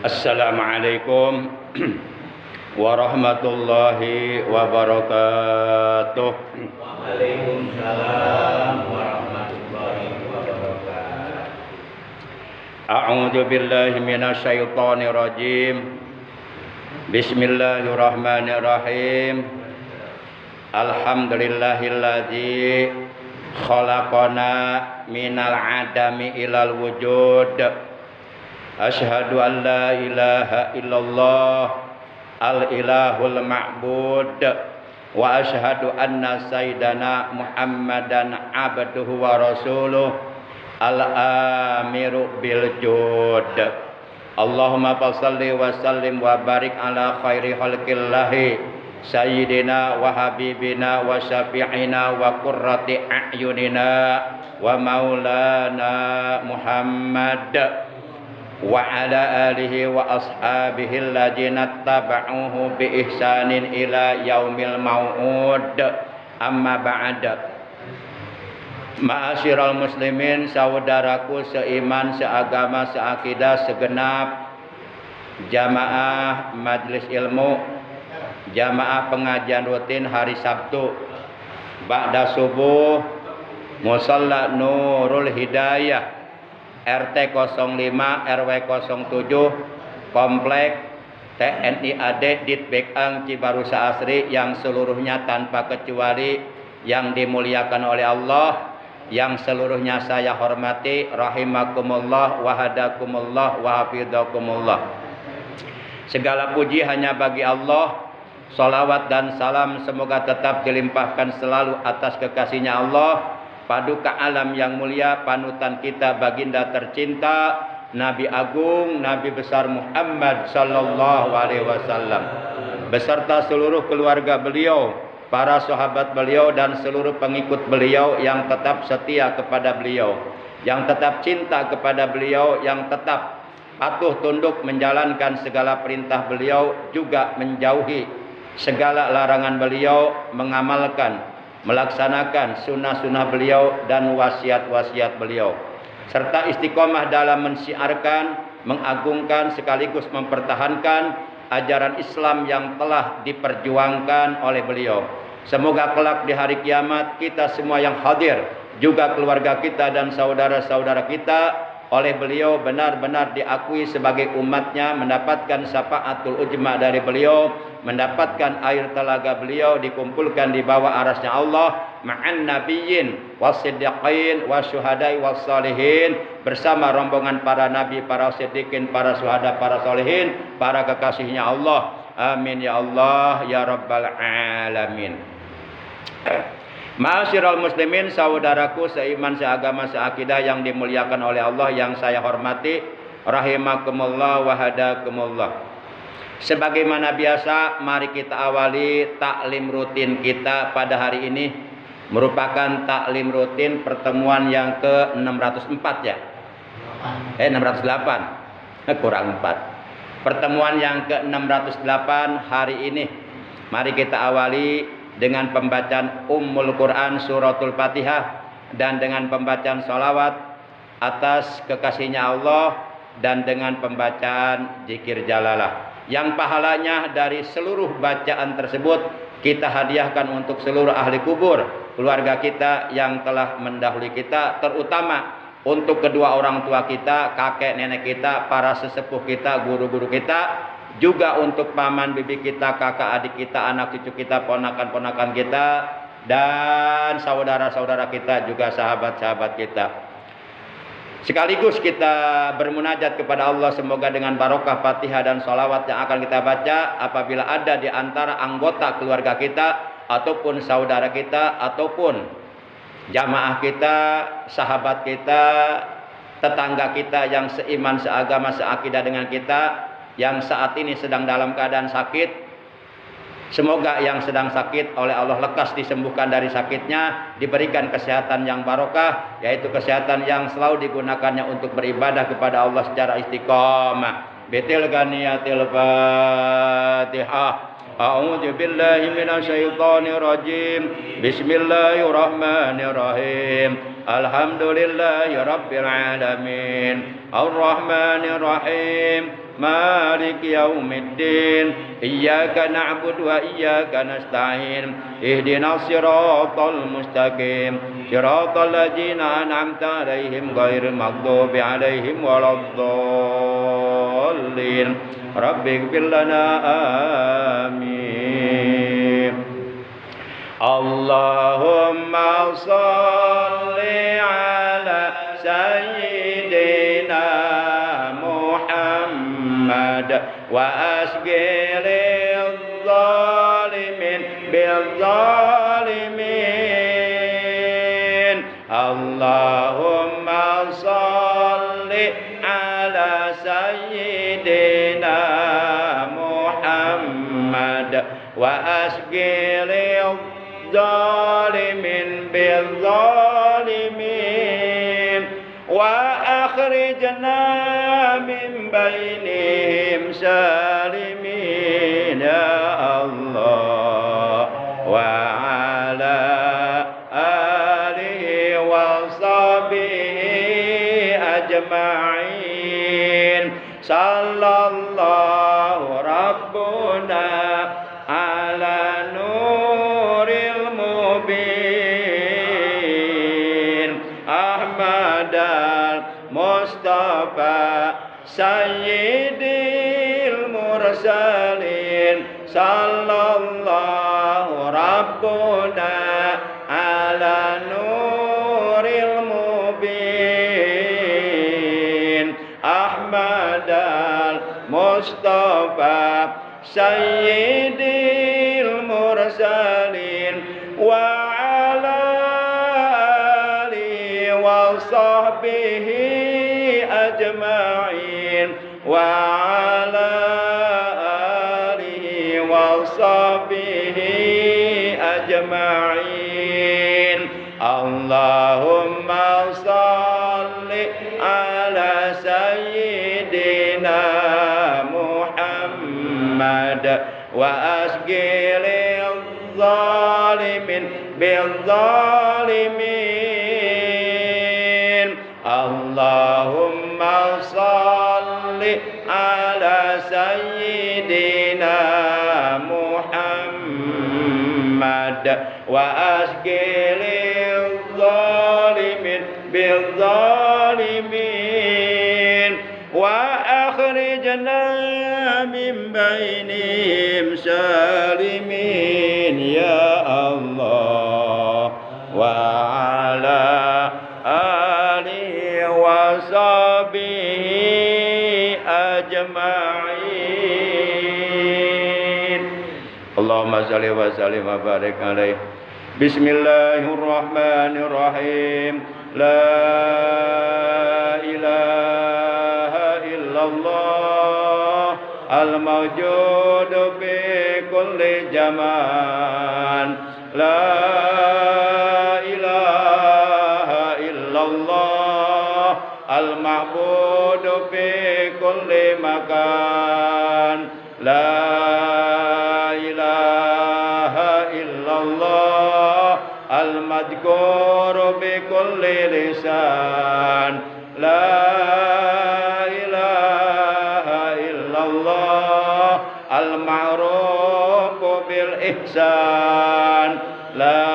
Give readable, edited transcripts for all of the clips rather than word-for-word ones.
Assalamualaikum warahmatullahi wabarakatuh. Waalaikumsalam warahmatullahi wabarakatuh. A'udzu billahi minasyaitonir rajim. Bismillahirrahmanirrahim. Alhamdulillahilladzi khalaqana minal adami ilal wujud. Asyhadu an la ilaha illallah al-ilahul ma'bud wa asyhadu anna sayyidana Muhammadan abduhu wa rasuluh al-amiru bil jud. Allahumma salli wa sallim wa barik ala khairi khalqillahi sayyidina wa habibina wa syafi'ina wa qurrati a'yunina wa maulana Muhammad wa ala alihi wa ashabihi alladzina taba'uhu bi ihsanin ila yaumil mau'ud. Amma ba'd. Ma'asyiral muslimin, saudaraku seiman, seagama, seakidah, segenap jamaah majelis ilmu, jamaah pengajian rutin hari Sabtu ba'da subuh Musalla Nurul Hidayah RT 05 RW 07 Komplek TNI AD Ditbekang Cibarusa Asri, yang seluruhnya tanpa kecuali yang dimuliakan oleh Allah, yang seluruhnya saya hormati, rahimakumullah wa hadakumullah wa hafidhakumullah. Segala puji hanya bagi Allah. Salawat dan salam semoga tetap dilimpahkan selalu atas kekasihnya Allah, paduka alam yang mulia, panutan kita, baginda tercinta, Nabi Agung, Nabi besar Muhammad sallallahu alaihi wasallam, beserta seluruh keluarga beliau, para sahabat beliau dan seluruh pengikut beliau yang tetap setia kepada beliau, yang tetap cinta kepada beliau, yang tetap patuh tunduk menjalankan segala perintah beliau, juga menjauhi segala larangan beliau, mengamalkan, melaksanakan sunnah-sunnah beliau dan wasiat-wasiat beliau, serta istiqomah dalam mensiarkan, mengagungkan sekaligus mempertahankan ajaran Islam yang telah diperjuangkan oleh beliau. Semoga kelak di hari kiamat kita semua yang hadir, juga keluarga kita dan saudara-saudara kita, oleh beliau benar-benar diakui sebagai umatnya, mendapatkan syafaatul ujma dari beliau, mendapatkan air telaga beliau, dikumpulkan di bawah arasnya Allah, ma'an nabiyyin wasiddiqin wasyuhada'i wassalihin, bersama rombongan para nabi, para siddiqin, para syuhada, para salihin, para kekasihnya Allah. Amin ya Allah ya rabbal alamin. Ma'asyiral muslimin, saudaraku seiman, seagama, seakidah yang dimuliakan oleh Allah, yang saya hormati, rahimakumullah wa hadakumullah. Sebagaimana biasa, mari kita awali taklim rutin kita pada hari ini. Merupakan taklim rutin pertemuan yang ke-604 ya. 608. Kurang 4. Pertemuan yang ke-608 hari ini. Mari kita awali dengan pembacaan Ummul Quran Suratul Fatihah, dan dengan pembacaan salawat atas kekasihnya Allah, dan dengan pembacaan zikir jalalah, yang pahalanya dari seluruh bacaan tersebut kita hadiahkan untuk seluruh ahli kubur, keluarga kita yang telah mendahului kita, terutama untuk kedua orang tua kita, kakek nenek kita, para sesepuh kita, guru-guru kita, juga untuk paman bibi kita, kakak adik kita, anak cucu kita, ponakan-ponakan kita, dan saudara-saudara kita, juga sahabat-sahabat kita. Sekaligus kita bermunajat kepada Allah, semoga dengan barokah Fatihah dan sholawat yang akan kita baca, apabila ada di antara anggota keluarga kita, ataupun saudara kita, ataupun jamaah kita, sahabat kita, tetangga kita yang seiman, seagama, seakidah dengan kita, yang saat ini sedang dalam keadaan sakit, semoga yang sedang sakit oleh Allah lekas disembuhkan dari sakitnya, diberikan kesehatan yang barokah, yaitu kesehatan yang selalu digunakannya untuk beribadah kepada Allah secara istiqomah. Betil ganiyatil Fatihah. أعوذ بالله من الشيطان الرجيم بسم الله الرحمن الرحيم الحمد لله رب العالمين الرحمن الرحيم مالك يوم الدين إياك نعبد وإياك نستعين اهدنا الصراط المستقيم صراط الذين أنعمت عليهم غير المغضوب عليهم ولا الضالين رب اغفر لنا آمين اللهم صل على سيدنا محمد وأشغل الظالمين بالظالمين اللهم صل على سيدنا محمد وأشغل الظالمين بالظالمين وأخرجنا من بينهم سالمين يا الله وعلى آله وصحبه أجمعين صلى الله ربنا على نور المبين أحمد المصطفى سيد المرسلين صلى الله ربنا على نور المبين أحمد المصطفى سيد المرسلين وعلى آله وصحبه أجمعين وعلى آله وصحبه أجمعين اللهم صل على سيدنا محمد وأشغل الظالمين بالظالمين اللهم صل على سيدنا محمد وأشغل الظالمين بالظالمين وأخرجنا من بينهم سالمين يا الله وعلى آله وصحبه أجمعين اللهم صل وسلم وبارك عليه بسم الله الرحمن الرحيم لا إله إلا الله الموجود في كل زمان لا إله إلا الله المعبود في كل مكان لا إله إلا الله المذكور بكل لسان لا إله إلا الله المعروف بالإحسان لا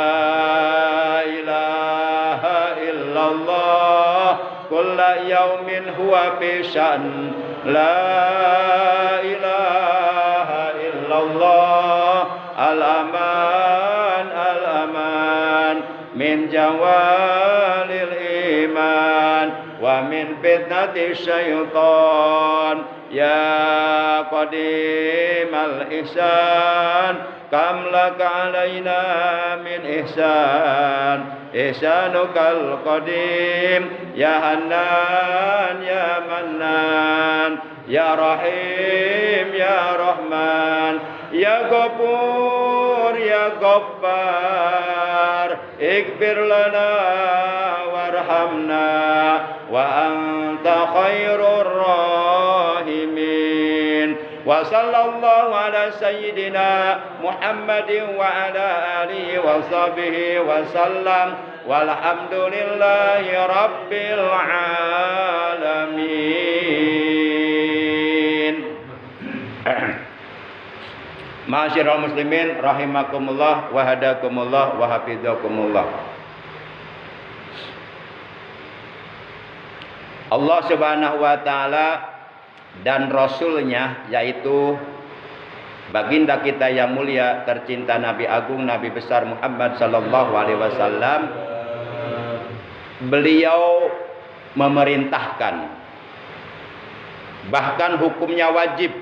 إله إلا الله كل يوم هو في شأن لا إله إلا الله الأمان الأمان من جوال الإيمان ومن فتنة الشيطان يا قديم الإحسان كم لك علينا من إحسان إحسانك القديم يا حنان يا منان يا رحيم يا رحمن يا غفور يا غفار اغفر لنا وارحمنا وأنت خير الراحمين Wa sallallahu ala sayyidina Muhammadin wa ala alihi wa sahbihi wa sallam. Walhamdulillahi rabbil alamin. Ma'asyiral muslimin rahimakumullah wa hadakumullah wa hafizakumullah. Allah Subhanahu wa taala dan Rasulnya, yaitu baginda kita yang mulia tercinta Nabi Agung Nabi besar Muhammad sallallahu alaihi wasallam, beliau memerintahkan, bahkan hukumnya wajib,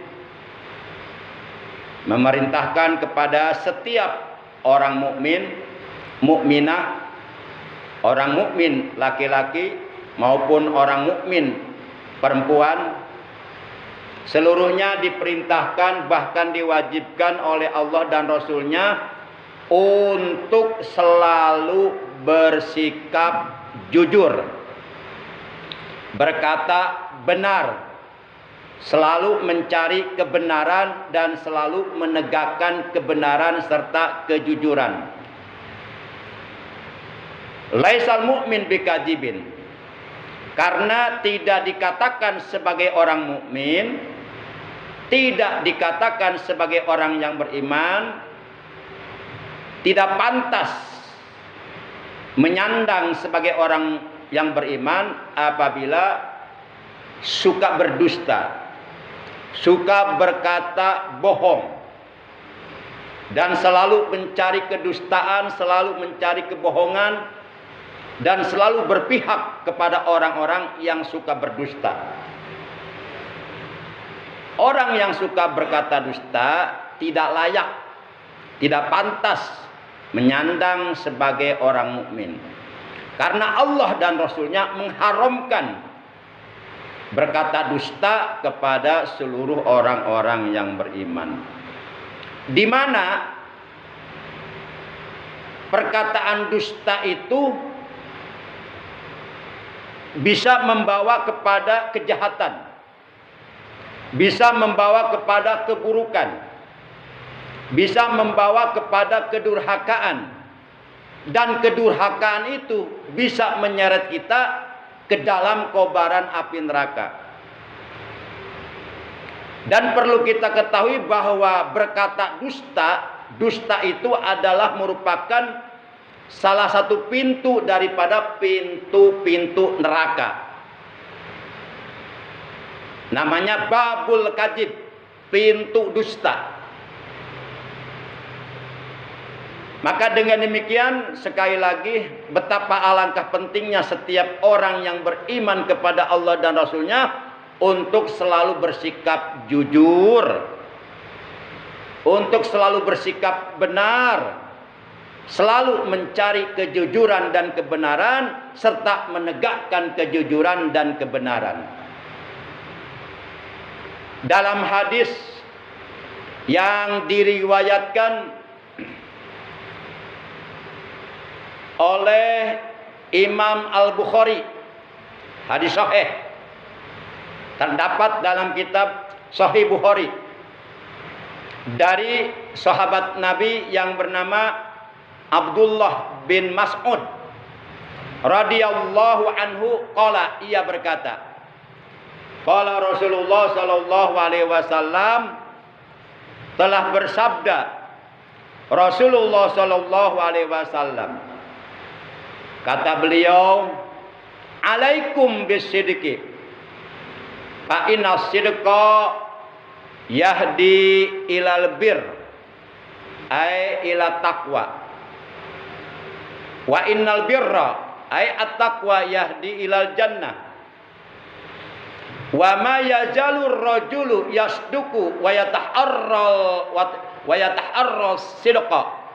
memerintahkan kepada setiap orang mukmin, mukminah, orang mukmin laki-laki maupun orang mukmin perempuan, seluruhnya diperintahkan bahkan diwajibkan oleh Allah dan Rasulnya untuk selalu bersikap jujur, berkata benar, selalu mencari kebenaran dan selalu menegakkan kebenaran serta kejujuran. Laisal mu'min bikadzibin, karena tidak dikatakan sebagai orang mukmin, tidak dikatakan sebagai orang yang beriman, tidak pantas menyandang sebagai orang yang beriman apabila suka berdusta, suka berkata bohong, dan selalu mencari kedustaan, selalu mencari kebohongan, dan selalu berpihak kepada orang-orang yang suka berdusta. Orang yang suka berkata dusta tidak layak, tidak pantas menyandang sebagai orang mukmin, karena Allah dan Rasulnya mengharamkan berkata dusta kepada seluruh orang-orang yang beriman, di mana perkataan dusta itu bisa membawa kepada kejahatan, bisa membawa kepada keburukan, bisa membawa kepada kedurhakaan, dan kedurhakaan itu bisa menyeret kita ke dalam kobaran api neraka. Dan perlu kita ketahui bahwa berkata dusta itu adalah merupakan salah satu pintu daripada pintu-pintu neraka. Namanya babul kadzib, pintu dusta. Maka dengan demikian, sekali lagi, betapa alangkah pentingnya setiap orang yang beriman kepada Allah dan Rasulnya untuk selalu bersikap jujur, untuk selalu bersikap benar, selalu mencari kejujuran dan kebenaran, serta menegakkan kejujuran dan kebenaran. Dalam hadis yang diriwayatkan oleh Imam Al-Bukhari, hadis sahih, terdapat dalam kitab Sahih Bukhari, dari sahabat Nabi yang bernama Abdullah bin Mas'ud radhiyallahu anhu qala, ia berkata, qala Rasulullah sallallahu alaihi wasallam, telah bersabda Rasulullah sallallahu alaihi wasallam, kata beliau, alaikum bisidqi fa inna sidqa yahdi ilal bir, ay ila taqwa, wa innal birra ay at-taqwa yahdi ilal jannah, wa ma yajalur rajulu yasduku wa yataharral sidqa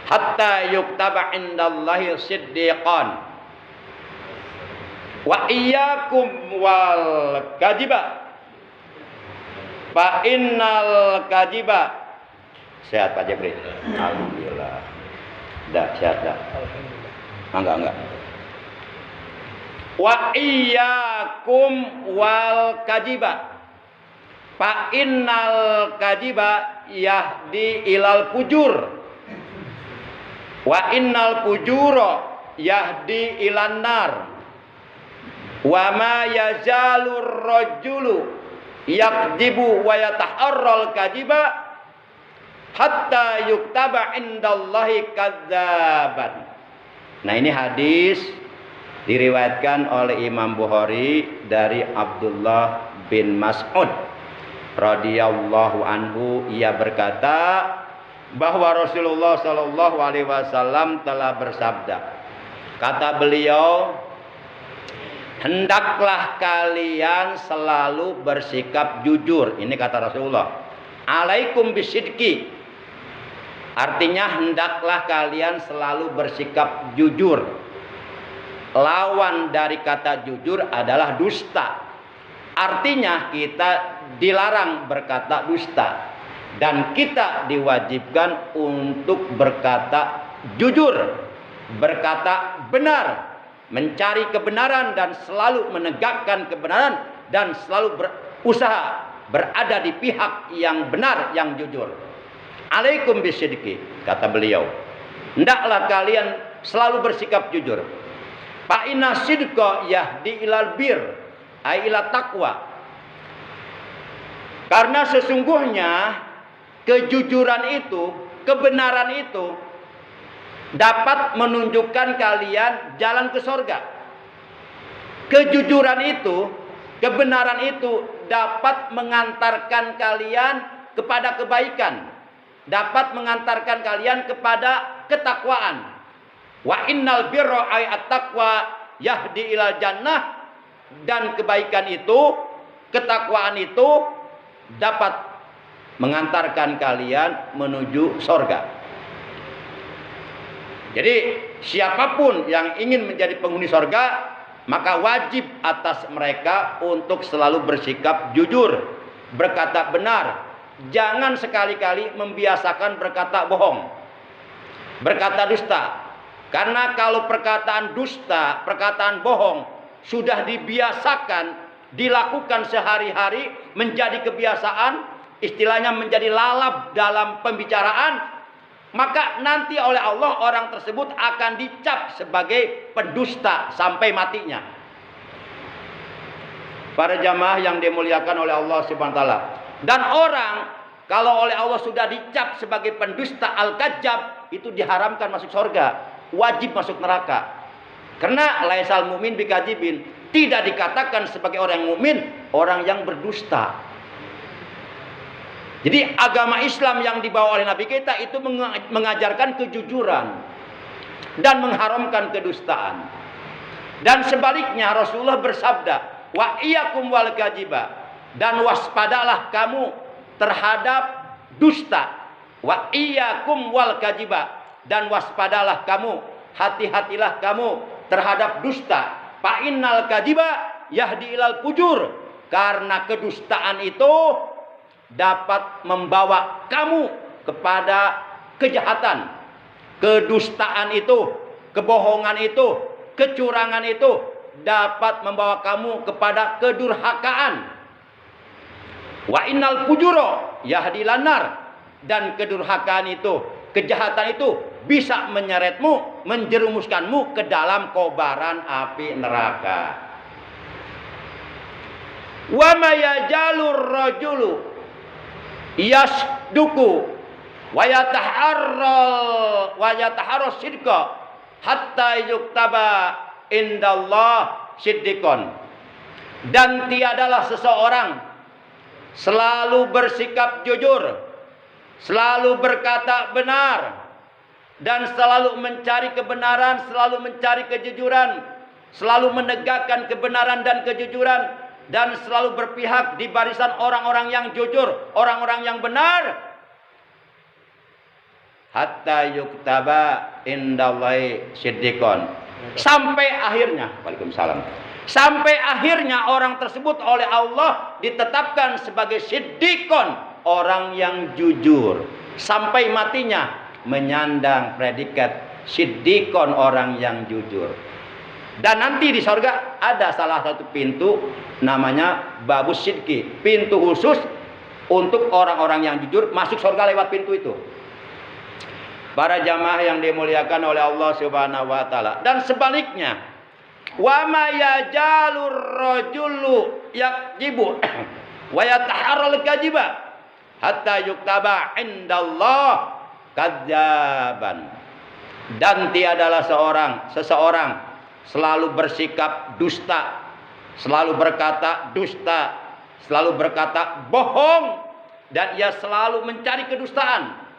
hatta yuktaba indallahi siddiqan, wa iyyakum wal kadhiba fa innal kadhiba. Sehat Pak Jebri? Alhamdulillah. Dah sehat dah. Enggak. Wa iyyakum wal kadhiba. Fa innal kadziba yahdi ilal fujur wa innal fujura yahdi ilan nar wa ma yazalur rajulu yakdzibu wa yataharral kadziba hatta yuktaba indallahi kadzaban. Nah, ini hadis diriwayatkan oleh Imam Bukhari dari Abdullah bin Mas'ud radhiyallahu anhu. Ia berkata bahwa Rasulullah Shallallahu alaihi wasallam telah bersabda. Kata beliau, hendaklah kalian selalu bersikap jujur. Ini kata Rasulullah. Alaikum bisidqi. Artinya hendaklah kalian selalu bersikap jujur. Lawan dari kata jujur adalah dusta. Artinya kita dilarang berkata dusta dan kita diwajibkan untuk berkata jujur, berkata benar, mencari kebenaran dan selalu menegakkan kebenaran dan selalu berusaha berada di pihak yang benar, yang jujur. Alaikum bisidqi, kata beliau. Hendaklah kalian selalu bersikap jujur. Fa inna sidqa yahdi ilal bir, ay ila taqwa. Karena sesungguhnya kejujuran itu, kebenaran itu dapat menunjukkan kalian jalan ke sorga. Kejujuran itu, kebenaran itu dapat mengantarkan kalian kepada kebaikan, dapat mengantarkan kalian kepada ketakwaan. Wa innal birra ay at-taqwa yahdi ilal jannah. Dan kebaikan itu, ketakwaan itu dapat mengantarkan kalian menuju sorga. Jadi siapapun yang ingin menjadi penghuni sorga, maka wajib atas mereka untuk selalu bersikap jujur, berkata benar. Jangan sekali-kali membiasakan berkata bohong, berkata dusta. Karena kalau perkataan dusta, perkataan bohong sudah dibiasakan, dilakukan sehari-hari, menjadi kebiasaan, istilahnya menjadi lalap dalam pembicaraan, maka nanti oleh Allah orang tersebut akan dicap sebagai pendusta sampai matinya. Para jamaah yang dimuliakan oleh Allah Subhanahu wa taala. Dan orang kalau oleh Allah sudah dicap sebagai pendusta al-kadzdzab, itu diharamkan masuk surga, wajib masuk neraka. Karena laisal mu'min bikadzibin, tidak dikatakan sebagai orang mukmin orang yang berdusta. Jadi agama Islam yang dibawa oleh Nabi kita itu mengajarkan kejujuran dan mengharamkan kedustaan. Dan sebaliknya Rasulullah bersabda, wa iyyakum wal kadziba, dan waspadalah kamu terhadap dusta. Wa iyyakum wal kadziba, dan waspadalah kamu, hati-hatilah kamu terhadap dusta. Fa innal kadziba yahdi ilal fujur, karena kedustaan itu dapat membawa kamu kepada kejahatan. Kedustaan itu, kebohongan itu, kecurangan itu dapat membawa kamu kepada kedurhakaan. Wa innal fujura yahdi lanar, dan kedurhakaan itu, kejahatan itu bisa menyeretmu, menjerumuskanmu ke dalam kobaran api neraka. Wa ma yajalur rajulu yasduku wa yataharras sidqa hatta yuktaba indallah siddiqon. Dan tiadalah seseorang selalu bersikap jujur, selalu berkata benar, dan selalu mencari kebenaran, selalu mencari kejujuran, selalu menegakkan kebenaran dan kejujuran, dan selalu berpihak di barisan orang-orang yang jujur, orang-orang yang benar. Hatta yuktaba indallahi siddiqon. Sampai akhirnya, waalaikumsalam. Sampai akhirnya orang tersebut oleh Allah ditetapkan sebagai siddiqon, orang yang jujur. Sampai matinya menyandang predikat siddiqon, orang yang jujur. Dan nanti di surga ada salah satu pintu namanya babus sidqi, pintu khusus untuk orang-orang yang jujur masuk surga lewat pintu itu. Para jamaah yang dimuliakan oleh Allah Subhanahu wa taala. Dan sebaliknya, wa ma yajalur rajulu yakjibu wa yataharral kajiba hatta yuktaba indallah kadzaban. Dan tiadalah seseorang selalu bersikap dusta, selalu berkata dusta, selalu berkata bohong, dan ia selalu mencari kedustaan.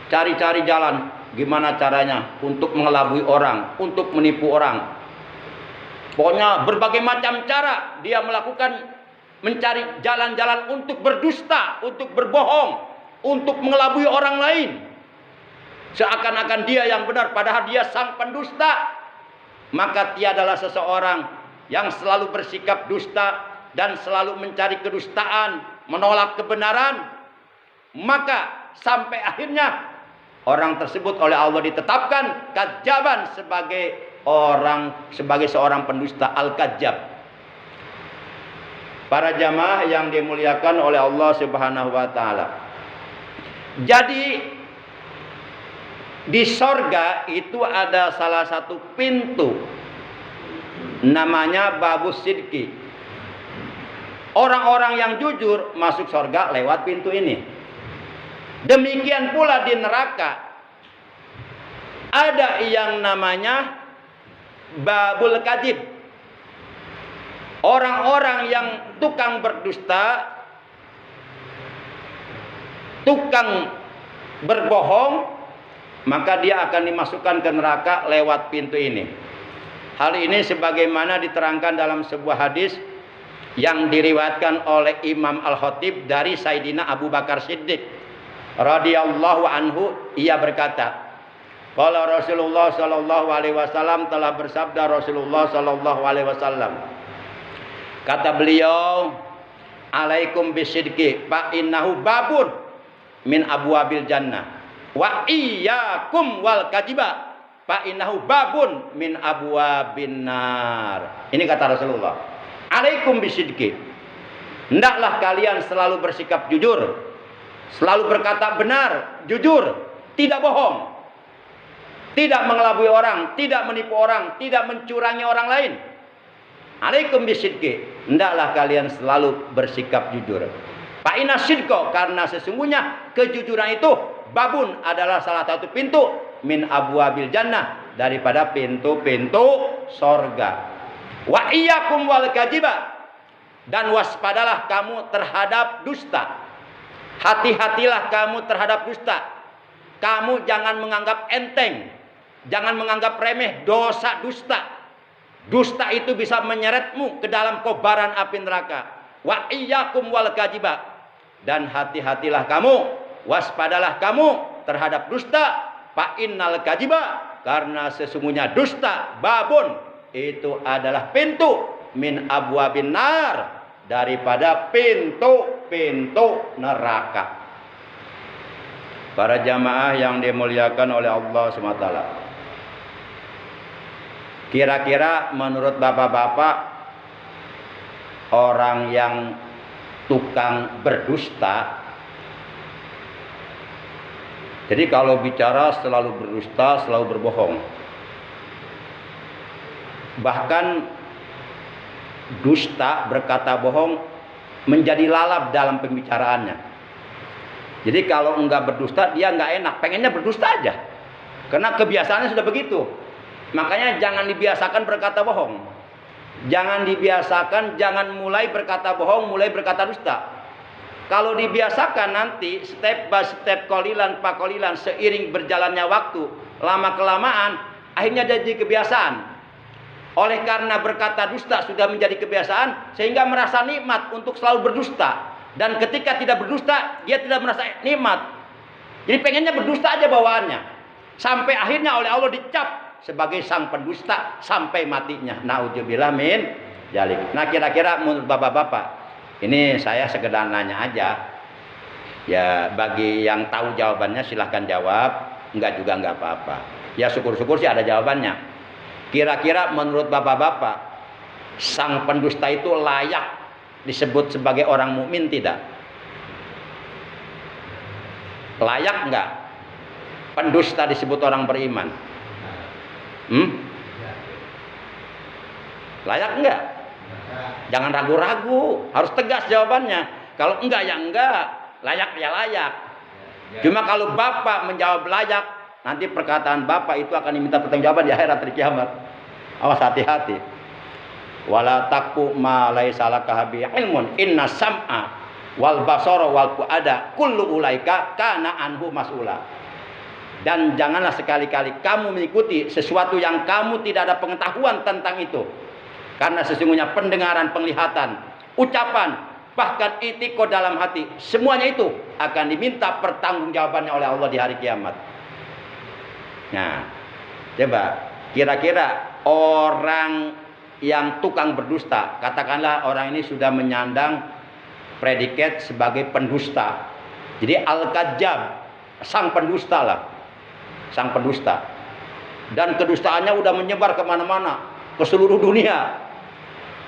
Cari-cari jalan gimana caranya untuk mengelabui orang, untuk menipu orang. Pokoknya berbagai macam cara dia melakukan, mencari jalan-jalan untuk berdusta, untuk berbohong, untuk mengelabui orang lain. Seakan-akan dia yang benar, padahal dia sang pendusta. Maka tiadalah seseorang yang selalu bersikap dusta dan selalu mencari kedustaan, menolak kebenaran. Maka sampai akhirnya orang tersebut oleh Allah ditetapkan kadzaban sebagai seorang pendusta, al-kadzab. Para jamaah yang dimuliakan oleh Allah Subhanahu wa taala. Jadi di sorga itu ada salah satu pintu namanya babus sidqi. Orang-orang yang jujur masuk sorga lewat pintu ini. Demikian pula di neraka ada yang namanya babul kadzib. Orang-orang yang tukang berdusta, tukang berbohong, maka dia akan dimasukkan ke neraka lewat pintu ini. Hal ini sebagaimana diterangkan dalam sebuah hadis yang diriwayatkan oleh Imam Al-Khatib dari Sayyidina Abu Bakar Siddiq radhiyallahu anhu. Ia berkata, qala Rasulullah sallallahu alaihi wasallam, telah bersabda Rasulullah sallallahu alaihi wasallam, kata beliau, alaikum bisidqi fa innahu babun min abwabil jannah wa iyyakum wal kadziba fa innahu babun min abwabin nar. Ini kata Rasulullah, alaikum bisidqi, hendaklah kalian selalu bersikap jujur, selalu berkata benar, jujur, tidak bohong, tidak mengelabui orang, tidak menipu orang, tidak mencurangi orang lain. Alaikum bisidqi, hendaklah kalian selalu bersikap jujur. Fa inna sidqa, karena sesungguhnya kejujuran itu babun adalah salah satu pintu min abwabil jannah, daripada pintu-pintu sorga. Wa iyyakum wal kadziba, dan waspadalah kamu terhadap dusta. Hati-hatilah kamu terhadap dusta. Kamu jangan menganggap enteng, jangan menganggap remeh dosa dusta. Dusta itu bisa menyeretmu ke dalam kobaran api neraka. Wa iyyakum wal kadziba, dan hati-hatilah kamu, waspadalah kamu terhadap dusta. Fa innal kadziba, karena sesungguhnya dusta babun itu adalah pintu min abwabin nar, daripada pintu-pintu neraka. Para jamaah yang dimuliakan oleh Allah SWT, kira-kira menurut bapak-bapak, orang yang tukang berdusta, jadi kalau bicara selalu berdusta, selalu berbohong, bahkan dusta, berkata bohong, menjadi lalap dalam pembicaraannya. Jadi kalau enggak berdusta, dia enggak enak, pengennya berdusta aja, karena kebiasaannya sudah begitu. Makanya jangan dibiasakan berkata bohong, jangan dibiasakan, jangan mulai berkata bohong, mulai berkata dusta. Kalau dibiasakan nanti step by step, kolilan pakolilan, seiring berjalannya waktu, lama kelamaan akhirnya jadi kebiasaan. Oleh karena berkata dusta sudah menjadi kebiasaan, sehingga merasa nikmat untuk selalu berdusta. Dan ketika tidak berdusta, dia tidak merasa nikmat. Jadi pengennya berdusta aja bawaannya. Sampai akhirnya oleh Allah dicap sebagai sang pendusta sampai matinya. Nauzubillah min dzalik. Nah, kira-kira menurut bapak-bapak, ini saya sekedar nanya aja. Ya, bagi yang tahu jawabannya silahkan jawab. Enggak juga enggak apa-apa. Ya syukur-syukur sih ada jawabannya. Kira-kira menurut bapak-bapak, sang pendusta itu layak disebut sebagai orang mukmin tidak? Layak enggak pendusta disebut orang beriman? Layak enggak? Jangan ragu-ragu, harus tegas jawabannya. Kalau enggak ya enggak, layak ya layak. Cuma kalau Bapak menjawab layak, nanti perkataan Bapak itu akan diminta pertanggungjawaban di akhirat di kiamat. Awas, hati-hati. Wala taqfu ma laisa laka bihi ilmun inna sam'a wal basara wal fuada kullu ulaika kana anhu mas'ula. Dan janganlah sekali-kali kamu mengikuti sesuatu yang kamu tidak ada pengetahuan tentang itu. Karena sesungguhnya pendengaran, penglihatan, ucapan, bahkan itikad dalam hati, semuanya itu akan diminta pertanggungjawabannya oleh Allah di hari kiamat. Nah, coba kira-kira orang yang tukang berdusta, katakanlah orang ini sudah menyandang predikat sebagai pendusta. Jadi al-kadzdzab, sang pendusta lah. Sang pendusta. Dan kedustaannya udah menyebar kemana-mana, ke seluruh dunia.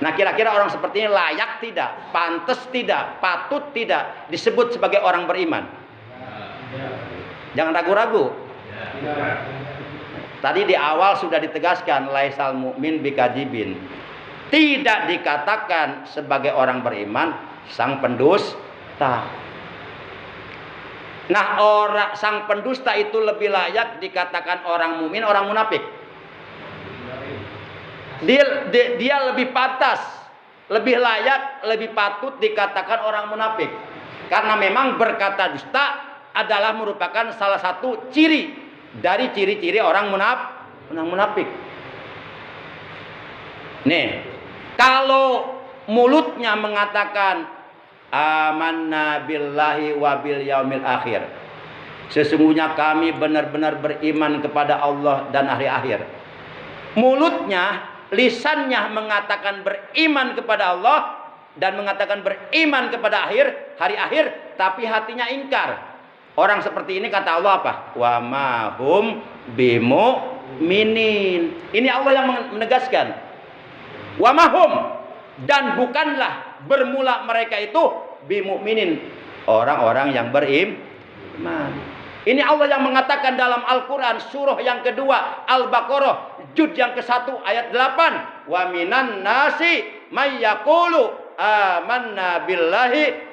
Nah, kira-kira orang seperti ini layak tidak? Pantas tidak? Patut tidak disebut sebagai orang beriman? Jangan ragu-ragu. Tadi di awal sudah ditegaskan laisal mu'min bikadzibin. Tidak dikatakan sebagai orang beriman sang pendusta. Nah, sang pendusta itu lebih layak dikatakan orang mukmin, orang munafik. Dia lebih pantas, lebih layak, lebih patut dikatakan orang munafik. Karena memang berkata dusta adalah merupakan salah satu ciri dari ciri-ciri orang munafik. Nih, kalau mulutnya mengatakan amanna billahi wa bil yaumil akhir, sesungguhnya kami benar-benar beriman kepada Allah dan hari akhir. Mulutnya, lisannya mengatakan beriman kepada Allah dan mengatakan beriman kepada hari akhir, tapi hatinya ingkar. Orang seperti ini kata Allah apa? Wa ma hum bimu'minin. Ini Allah yang menegaskan. Wa ma hum, dan bukanlah bermula mereka itu bimu'minin, orang-orang yang beriman. Ini Allah yang mengatakan dalam Al-Quran surah yang kedua Al-Baqarah juz yang ke-1 ayat 8. Wa minan nasi may yaqulu amanna billahi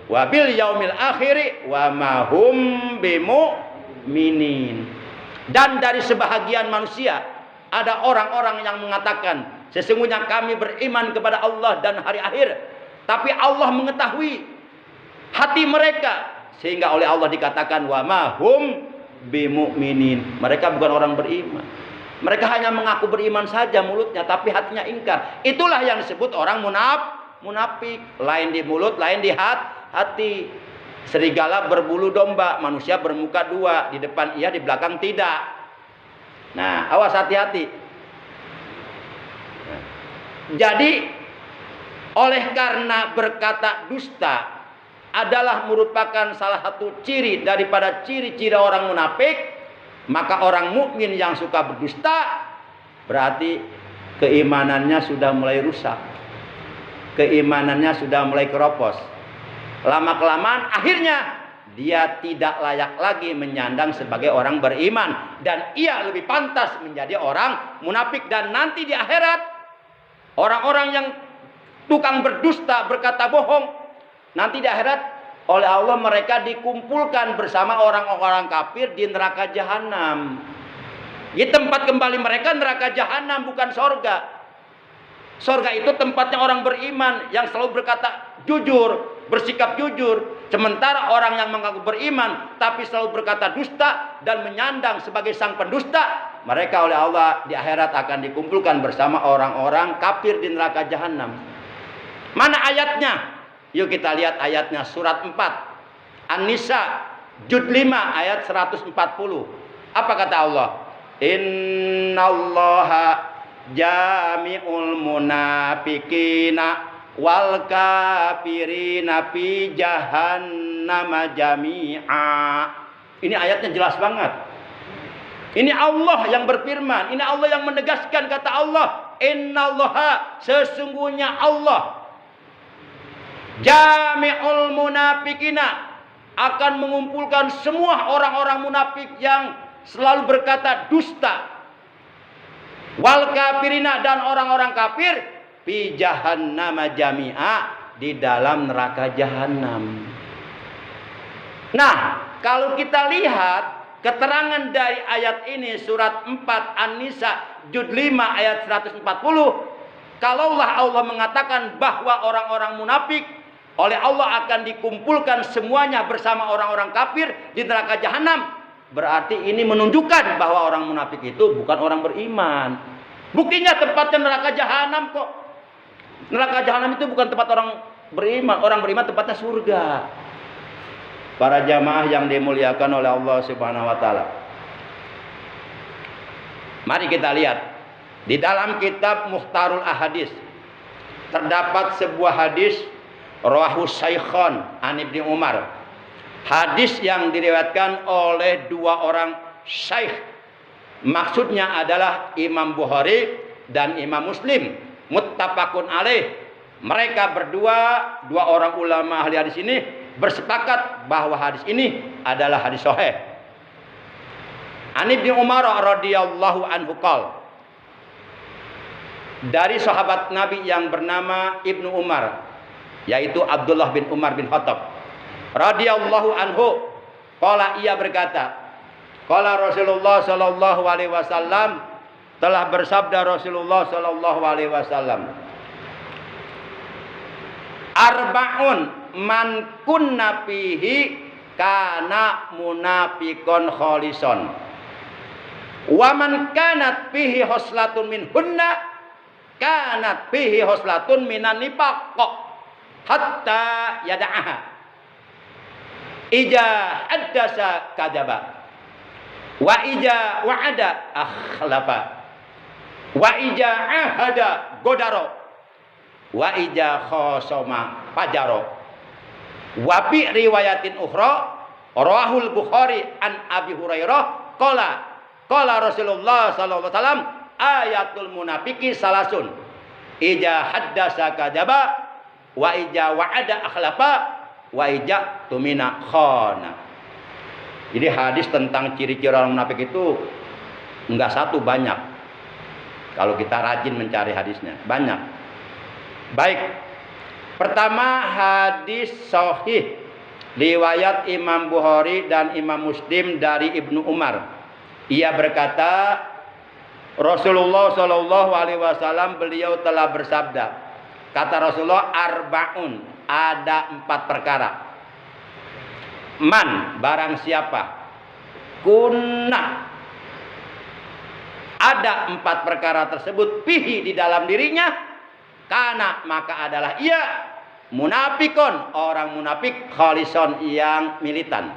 wa bil yaumil akhiri wa ma hum bimu'minin. Dan dari sebahagian manusia ada orang-orang yang mengatakan sesungguhnya kami beriman kepada Allah dan hari akhir, tapi Allah mengetahui hati mereka, sehingga oleh Allah dikatakan wa ma hum bimu'minin. Mereka bukan orang beriman. Mereka hanya mengaku beriman saja mulutnya, tapi hatinya ingkar. Itulah yang disebut orang munafik. Lain di mulut, lain di hati. Serigala berbulu domba, manusia bermuka dua, di depan iya, di belakang tidak. Nah, awas, hati-hati. Jadi oleh karena berkata dusta adalah merupakan salah satu ciri daripada ciri-ciri orang munafik, maka orang mukmin yang suka berdusta berarti keimanannya sudah mulai rusak. Keimanannya sudah mulai keropos. Lama-kelamaan akhirnya dia tidak layak lagi menyandang sebagai orang beriman, dan ia lebih pantas menjadi orang munafik. Dan nanti di akhirat orang-orang yang tukang berdusta, berkata bohong, nanti di akhirat oleh Allah mereka dikumpulkan bersama orang-orang kafir di neraka jahanam. Di tempat kembali mereka neraka jahanam, bukan sorga. Sorga itu tempatnya orang beriman yang selalu berkata jujur, bersikap jujur. Sementara orang yang mengaku beriman tapi selalu berkata dusta dan menyandang sebagai sang pendusta, mereka oleh Allah di akhirat akan dikumpulkan bersama orang-orang kafir di neraka jahanam. Mana ayatnya? Yuk kita lihat ayatnya, surat 4 An-Nisa juz 5 ayat 140. Apa kata Allah? Innallaha jami'ul munafiqina wal kafirina fi jahannam jami'a. Ini ayatnya jelas banget. Ini Allah yang berfirman, ini Allah yang menegaskan, kata Allah, innallaha, sesungguhnya Allah, jami'ul munafiqina, akan mengumpulkan semua orang-orang munafik yang selalu berkata dusta. Wal kafirina, dan orang-orang kafir fi jahannama jami'a, di dalam neraka jahanam. Nah, kalau kita lihat keterangan dari ayat ini, surat 4 An-Nisa juz 5 ayat 140, kalaulah Allah mengatakan bahwa orang-orang munafik oleh Allah akan dikumpulkan semuanya bersama orang-orang kafir di neraka jahanam, berarti ini menunjukkan bahwa orang munafik itu bukan orang beriman. Buktinya tempatnya neraka jahanam kok. Neraka jahanam itu bukan tempat orang beriman. Orang beriman tempatnya surga. Para jamaah yang dimuliakan oleh Allah Subhanahu wa taala. Mari kita lihat di dalam kitab Mukhtarul Ahadits terdapat sebuah hadis rawahu Syaikhan an Ibnu Umar. Hadis yang diriwayatkan oleh dua orang syekh. Maksudnya adalah Imam Bukhari dan Imam Muslim. Muttafaqun alaih. Mereka berdua, dua orang ulama ahli hadis ini bersepakat bahwa hadis ini adalah hadis sahih. An Ibnu Umar radhiyallahu anhu qala, dari sahabat Nabi yang bernama Ibnu Umar, yaitu Abdullah bin Umar bin Khattab radhiyallahu anhu, qala, ia berkata, qala Rasulullah sallallahu alaihi wasallam, telah bersabda Rasulullah sallallahu alaihi wasallam, arba'un man kunna fihi kana munafiqon khalison, wa man kanat fihi hoslatun min hunna kanat fihi hoslatun minan nifaq hatta yada'aha. Ija haddasa kadaba, wa ija wa'ada akhlafa, wa ija ahada godaro, wa ija khosoma fajaro. Wa fi riwayatin ukhra rawahul Bukhari an Abi Hurairah qala Rasulullah sallallahu alaihi wasallam, ayatul munafiqi salasun, ija haddasa kadaba, wa ija wa'ada akhlafa, wa ija tumina khana. Jadi hadis tentang ciri-ciri orang munafik itu enggak satu, banyak. Kalau kita rajin mencari hadisnya, banyak. Baik. Pertama, hadis sahih riwayat Imam Bukhari dan Imam Muslim dari Ibnu Umar. Ia berkata, Rasulullah Shallallahu alaihi wasallam, beliau telah bersabda, kata Rasulullah, arbaun, ada 4 perkara. Man, barang siapa, kunna, ada 4 perkara tersebut, fihi, di dalam dirinya, kana, maka adalah ia, munafikon, orang munafik, khalison, yang militan.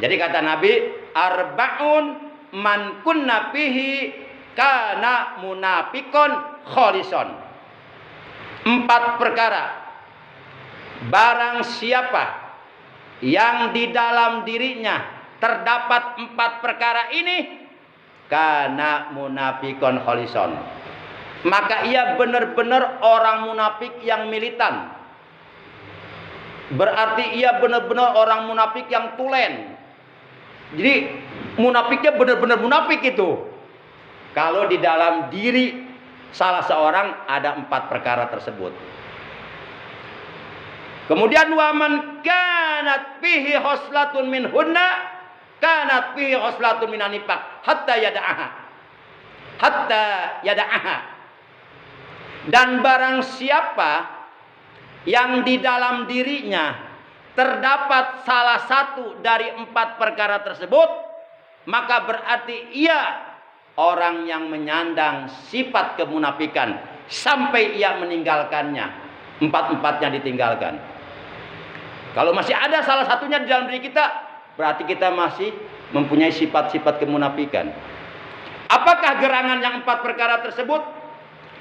Jadi kata Nabi, arbaun man kunna fihi kana munafikon khalison. 4 perkara, barang siapa yang di dalam dirinya terdapat 4 perkara ini, kana munafikon khalison, maka ia benar-benar orang munafik yang militan. Berarti ia benar-benar orang munafik yang tulen. Jadi munafiknya benar-benar munafik itu. Kalau di dalam diri salah seorang ada 4 perkara tersebut. Kemudian waman kanat fihi hoslatun min hunna kanat fihi hoslatun min anifaq hatta yada'aha. Hatta yada'aha. Dan barang siapa yang di dalam dirinya terdapat salah satu dari 4 perkara tersebut, maka berarti ia orang yang menyandang sifat kemunafikan sampai ia meninggalkannya. 4-4-nya ditinggalkan. Kalau masih ada salah satunya di dalam diri kita, berarti kita masih mempunyai sifat-sifat kemunafikan. Apakah gerangan yang 4 perkara tersebut?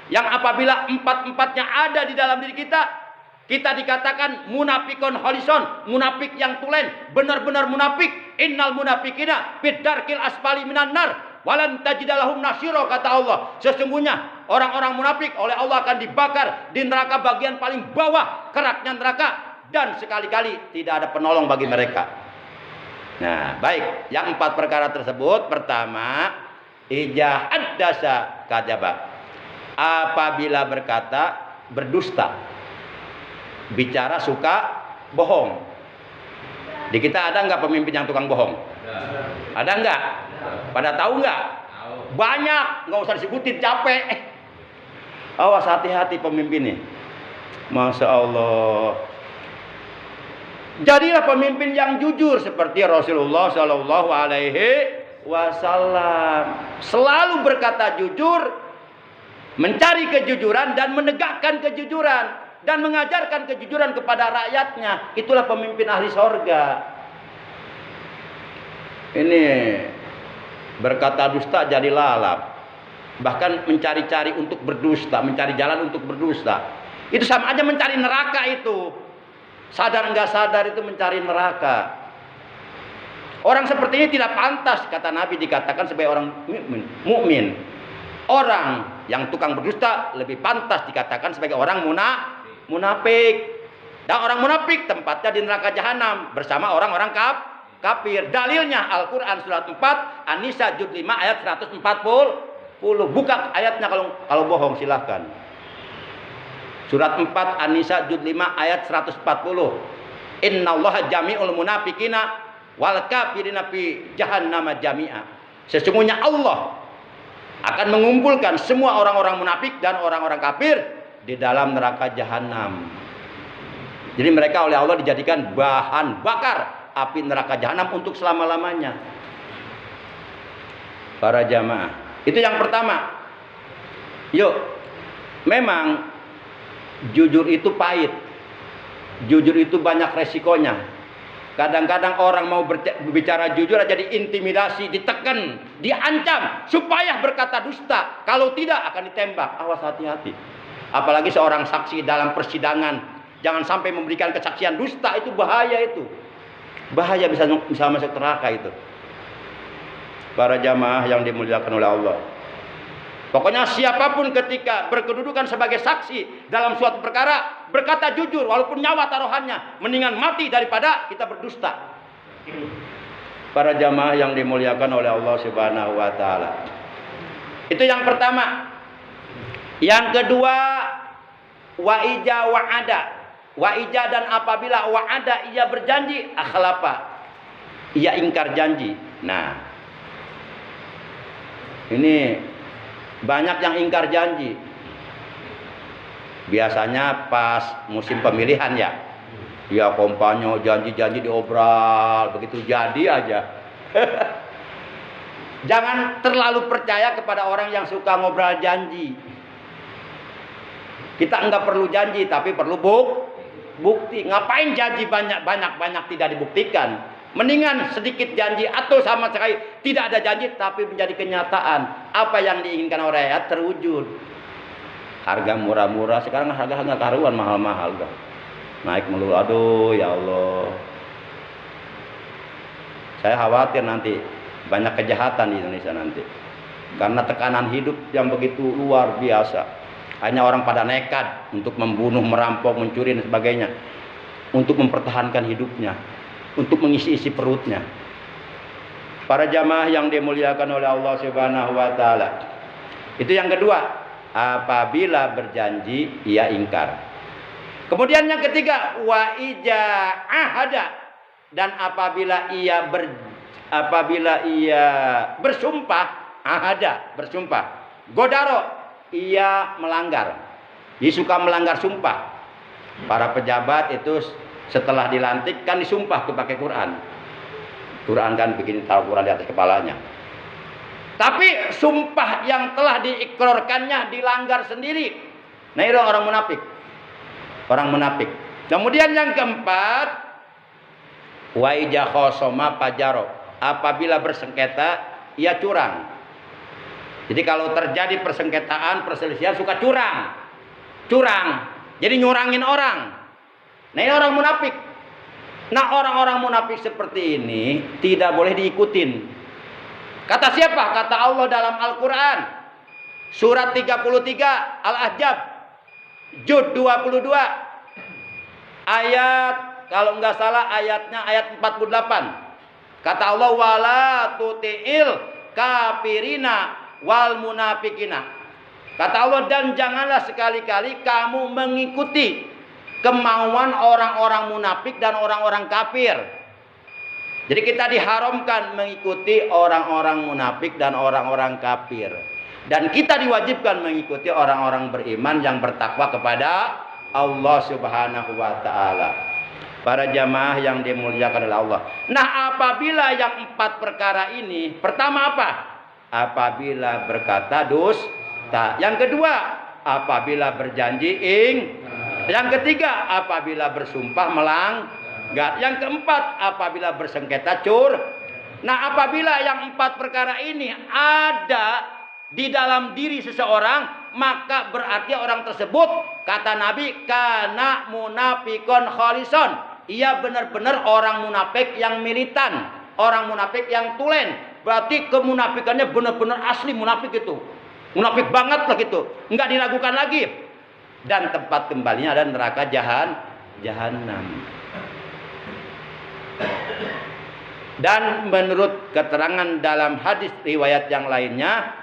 Yang apabila 4-4-nya ada di dalam diri kita, kita dikatakan munafikon khalison, munafik yang tulen, benar-benar munafik. Innal munafikina fid-darkil asfali minan nar walan tajidalahum nasyira, kata Allah. Sesungguhnya orang-orang munafik oleh Allah akan dibakar di neraka bagian paling bawah keraknya neraka. dan sekali-kali tidak ada penolong bagi mereka. Nah, baik, yang 4 perkara tersebut, pertama, ija haddasa kadzaba. Apabila berkata berdusta. Bicara suka bohong. Di kita ada nggak pemimpin yang tukang bohong? Ada nggak? Pada tahu nggak? Banyak, nggak usah disebutin, capek. Awas, hati-hati pemimpinnya. Masya Allah. Jadilah pemimpin yang jujur seperti Rasulullah Shallallahu Alaihi Wasallam. Selalu berkata jujur, mencari kejujuran dan menegakkan kejujuran dan mengajarkan kejujuran kepada rakyatnya. Itulah pemimpin ahli sorga. Ini berkata dusta jadi lalap. Bahkan mencari-cari untuk berdusta, mencari jalan untuk berdusta. Itu sama aja mencari neraka itu. Sadar nggak sadar itu mencari neraka. Orang seperti ini tidak pantas, kata Nabi, dikatakan sebagai orang mukmin. Orang yang tukang berdusta lebih pantas dikatakan sebagai orang munafik. Dan orang munafik tempatnya di neraka jahanam bersama orang-orang kafir. Dalilnya Al-Quran surat 4 An-Nisa juz 5 ayat 140. Buka ayatnya kalau bohong silahkan. Surat 4 An-Nisa juz 5 ayat 140. Innallaha jami'ul munafiqina wal kafirina fi jahannama jami'a. Sesungguhnya Allah akan mengumpulkan semua orang-orang munafik dan orang-orang kafir di dalam neraka jahanam. Jadi mereka oleh Allah dijadikan bahan bakar api neraka jahanam untuk selama-lamanya. Para jamaah, itu yang pertama. Yuk, memang jujur itu pahit. Jujur itu banyak resikonya. Kadang-kadang orang mau berbicara jujur aja diintimidasi, ditekan, diancam supaya berkata dusta. Kalau tidak akan ditembak. Awas, hati-hati. Apalagi seorang saksi dalam persidangan, jangan sampai memberikan kesaksian dusta, itu bahaya itu. Bahaya, bisa masuk neraka itu. Para jamaah yang dimuliakan oleh Allah. Pokoknya siapapun ketika berkedudukan sebagai saksi dalam suatu perkara, berkata jujur walaupun nyawa taruhannya, mendingan mati daripada kita berdusta. Para jamaah yang dimuliakan oleh Allah Subhanahu wa taala. Itu yang pertama. Yang kedua, wa'ija wa'ada. Wa'ija, dan apabila wa'ada ia berjanji, akhlafa, ia ingkar janji. Nah, ini banyak yang ingkar janji. Biasanya pas musim pemilihan ya. Ya kompanyo janji-janji diobral, begitu jadi aja. Jangan terlalu percaya kepada orang yang suka ngobrol janji. Kita enggak perlu janji, tapi perlu bukti. Ngapain janji banyak tidak dibuktikan? Mendingan sedikit janji atau sama sekali tidak ada janji tapi menjadi kenyataan. Apa yang diinginkan oleh rakyat terwujud. Harga murah-murah, sekarang harga karuan mahal-mahal. Naik melulu, aduh ya Allah. Saya khawatir nanti banyak kejahatan di Indonesia nanti. Karena tekanan hidup yang begitu luar biasa. Hanya orang pada nekat untuk membunuh, merampok, mencuri dan sebagainya. Untuk mempertahankan hidupnya. Untuk mengisi-isi perutnya. Para jamaah yang dimuliakan oleh Allah Subhanahu wa taala. Itu yang kedua, apabila berjanji ia ingkar. Kemudian yang ketiga, wa ija ahada, dan apabila ia bersumpah, ahada, bersumpah. Godaro, ia melanggar. Dia suka melanggar sumpah. Para pejabat itu setelah dilantik kan disumpah tuh pakai Quran. Quran kan bikin taruh Quran di atas kepalanya. Tapi sumpah yang telah diikrarkannya dilanggar sendiri. Nah, itu orang munafik. Orang munafik. Kemudian yang keempat, wa ija khosoma pajaro. Apabila bersengketa, ia curang. Jadi kalau terjadi persengketaan, perselisihan suka curang. Curang. Jadi nyurangin orang. Nah, ini orang munafik. Nah, orang-orang munafik seperti ini tidak boleh diikutin. Kata siapa? Kata Allah dalam Al-Quran. Surat 33 Al-Ahzab. Juz 22. Ayat, kalau enggak salah ayatnya ayat 48. Kata Allah, wala tuti'il kafirina wal munafikina. Kata Allah, dan janganlah sekali-kali kamu mengikuti kemauan orang-orang munafik dan orang-orang kafir. Jadi kita diharamkan mengikuti orang-orang munafik dan orang-orang kafir. Dan kita diwajibkan mengikuti orang-orang beriman yang bertakwa kepada Allah Subhanahu wa ta'ala. Para jamaah yang dimuliakan oleh Allah. Nah, apabila yang 4 perkara ini, pertama apa? Apabila berkata dusta. Yang kedua, apabila berjanji Yang ketiga, apabila bersumpah melanggar. Yang keempat, apabila bersengketa Nah, apabila yang 4 perkara ini ada di dalam diri seseorang, maka berarti orang tersebut, kata Nabi, kana munafikon khalison. Ia benar-benar orang munafik yang militan, orang munafik yang tulen. Berarti kemunafikannya benar-benar asli munafik itu. Munafik banget lah gitu, enggak diragukan lagi. Dan tempat kembalinya ada neraka jahanam. Dan menurut keterangan dalam hadis riwayat yang lainnya,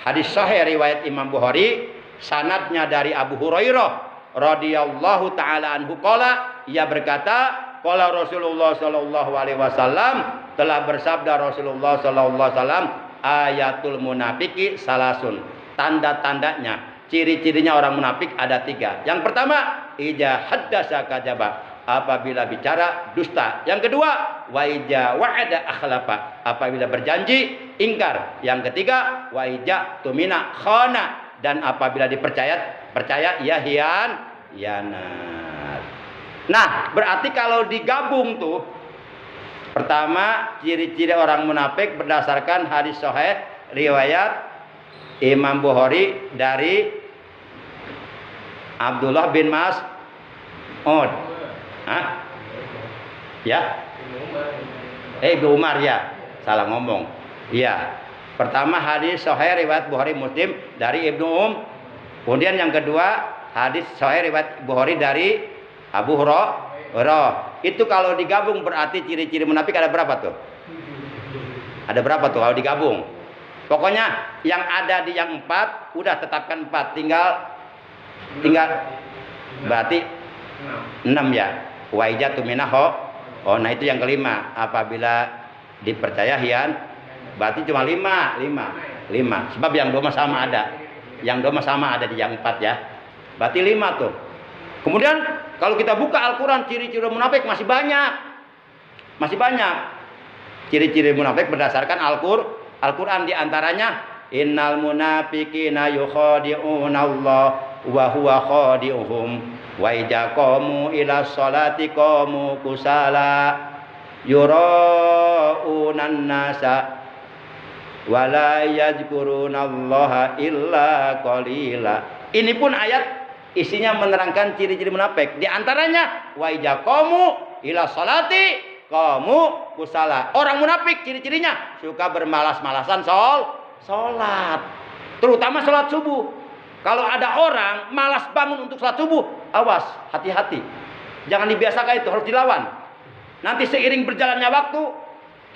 hadis sahih riwayat Imam Bukhari, sanadnya dari Abu Hurairah radhiyallahu taala anhu qala, ia berkata, qala Rasulullah sallallahu alaihi wasallam, telah bersabda Rasulullah sallallahu alaihi wasallam, ayatul munafiki salasun. Tanda-tandanya, ciri-cirinya orang munafik ada 3. Yang pertama, ija haddasa kadzaba, apabila bicara dusta. Yang kedua, wa ija wa'ada akhlafa, apabila berjanji ingkar. Yang ketiga, wa ija tumina khana, dan apabila percaya ia hianat. Nah, berarti kalau digabung tuh, pertama, ciri-ciri orang munafik berdasarkan hadis sahih riwayat Imam Bukhari dari Abdullah bin Mas'ud. Ya? Ibnu Umar ya. Salah ngomong. Iya. Pertama hadis sahih riwayat Bukhari Muslim dari Ibnu Kemudian yang kedua hadis sahih riwayat Bukhari dari Abu Hurairah. Itu kalau digabung berarti ciri-ciri munafik ada berapa tuh? Ada berapa tuh kalau digabung? Pokoknya yang ada di yang 4 udah tetapkan 4, tinggal berarti 6 ya. Waijatu minaho. Oh, nah itu yang kelima, apabila dipercaya berarti cuma 5. Sebab yang 2 sama ada. Yang 2 sama ada di yang 4 ya. Berarti 5 tuh. Kemudian kalau kita buka Al-Qur'an, ciri-ciri munafik masih banyak. Ciri-ciri munafik berdasarkan Al-Qur'an, di antaranya innal munafiqina yukhadi'una Allah wa huwa khadi'uhum wa idza qamu ila sholati qamu kusala yura'unan nasa wa la yadhkurunallaha illa qalila. Ini pun ayat isinya menerangkan ciri-ciri munafik. Di antaranya wa idza qamu ila sholati qamu kusala. Orang munafik ciri-cirinya suka bermalas-malasan sholat, terutama sholat subuh. Kalau ada orang malas bangun untuk sholat subuh, awas, hati-hati. Jangan dibiasakan, itu harus dilawan. Nanti seiring berjalannya waktu,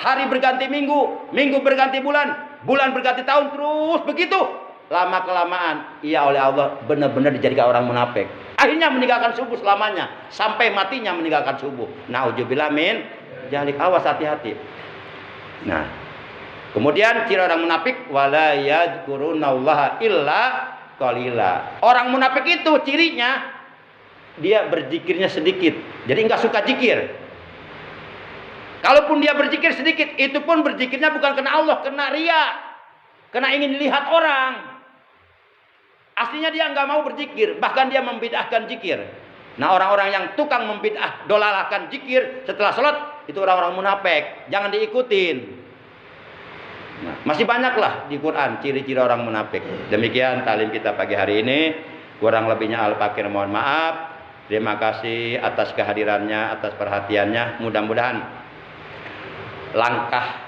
hari berganti minggu, minggu berganti bulan, bulan berganti tahun, terus begitu. Lama-kelamaan, ia oleh Allah benar-benar dijadikan orang munafik. Akhirnya meninggalkan subuh selamanya, sampai matinya meninggalkan subuh. Nauzubillah min dzalik, awas, hati-hati. Nah, kemudian ciri orang munafik wala yadhkurunallaha illa qalila. Orang munafik itu cirinya dia berzikirnya sedikit. Jadi enggak suka zikir. Kalaupun dia berzikir sedikit, itu pun berzikirnya bukan karena Allah, karena riya. Karena ingin dilihat orang. Aslinya dia enggak mau berzikir, bahkan dia membid'ahkan zikir. Nah, orang-orang yang tukang membid'ah dolalakan zikir setelah sholat, itu orang-orang munafik. Jangan diikutin. Nah, masih banyaklah di Quran ciri-ciri orang munafik. Demikian talim kita pagi hari ini. Kurang lebihnya Al-Fakir mohon maaf. Terima kasih atas kehadirannya, atas perhatiannya. Mudah-mudahan langkah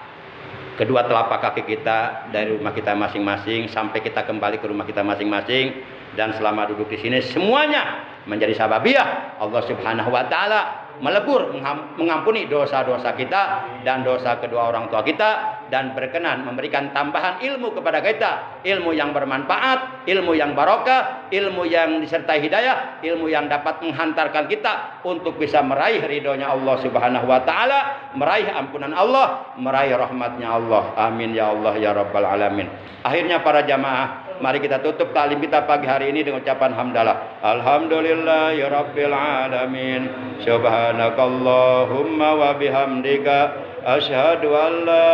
kedua telapak kaki kita dari rumah kita masing-masing sampai kita kembali ke rumah kita masing-masing, dan selama duduk di sini semuanya menjadi sababiah Allah Subhanahu wa taala melebur mengampuni dosa-dosa kita dan dosa kedua orang tua kita, dan berkenan memberikan tambahan ilmu kepada kita, ilmu yang bermanfaat, ilmu yang barokah, ilmu yang disertai hidayah, ilmu yang dapat menghantarkan kita untuk bisa meraih ridhonya Allah Subhanahu wa taala, meraih ampunan Allah, meraih rahmatnya Allah. Amin ya Allah ya rabbal alamin. Akhirnya para jamaah, mari kita tutup taklim kita pagi hari ini dengan ucapan hamdalah. Alhamdulillahi rabbil alamin. Subhanakallahumma wa bihamdika asyhadu an la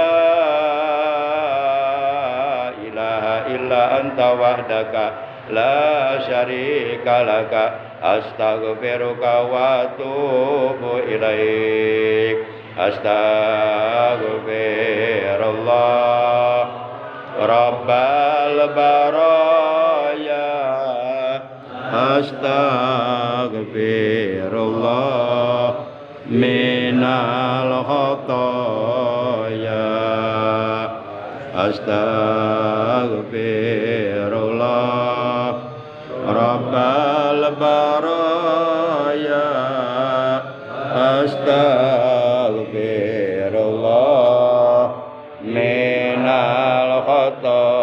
ilaha illa anta wahdaka la syarika laka astaghfiruka wa atubu ilaik. Astaghfirullah Rabbal baraya, astaghfirullah minal khotoya, astaghfirullah Rabbal baraya, astaghfirullah minal khotoya.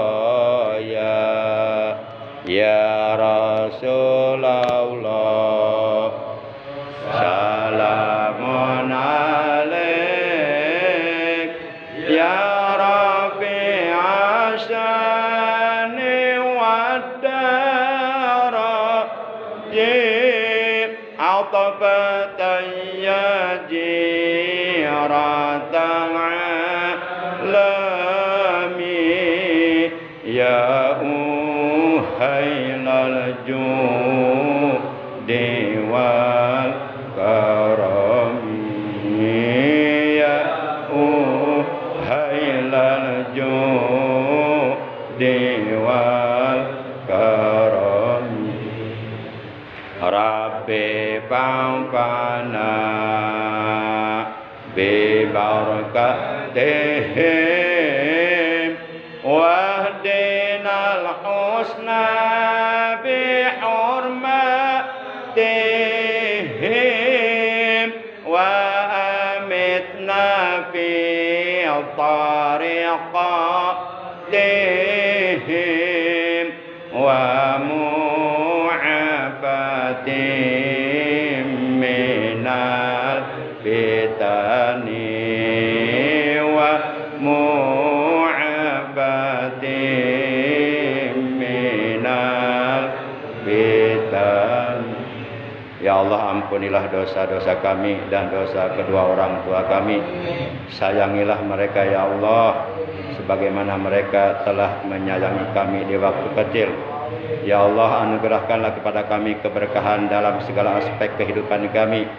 Ya Rasulullah salamun alaik, ya Rabbi asani waddaraji atfatan ya jiratal alami, ya hailal judi wal karami, ya hailal judi wal karami. Rabbi pampana bi barakatihim wahdinal husna bihurmatihim wa amitna fi tariqatihim wa mu'afatihim minal fitani wa Ya Allah, ampunilah dosa-dosa kami dan dosa kedua orang tua kami. Sayangilah mereka ya Allah, sebagaimana mereka telah menyayangi kami di waktu kecil. Ya Allah, anugerahkanlah kepada kami keberkahan dalam segala aspek kehidupan kami,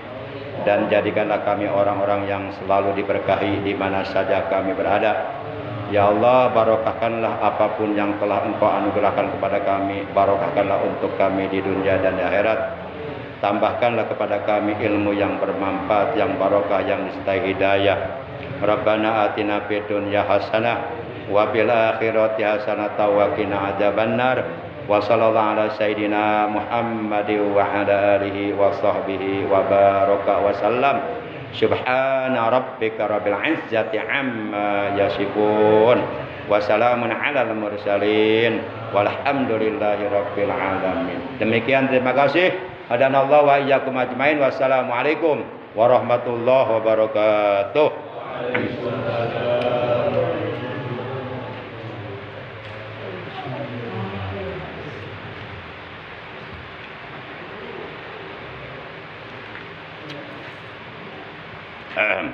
dan jadikanlah kami orang-orang yang selalu diberkahi di mana saja kami berada. Ya Allah, barokahkanlah apapun yang telah Engkau anugerahkan kepada kami. Barokahkanlah untuk kami di dunia dan di akhirat. Tambahkanlah kepada kami ilmu yang bermanfaat, yang barokah, yang disertai hidayah. Rabbana atina fid dunya hasanah wa fil akhirati hasanah wa qina adzabannar. Wa sallallahu ala sayidina Muhammadin wa ala alihi wa sahbihi wa baraka wa sallam. Subhana rabbika rabbil izzati amma yasifun wa salamun alal mursalin walhamdulillahi rabbil alamin. Demikian, terima kasih. Hadanallahu wa iyyakum ajmain. Wassalamualaikum warahmatullahi wabarakatuh. Ahem.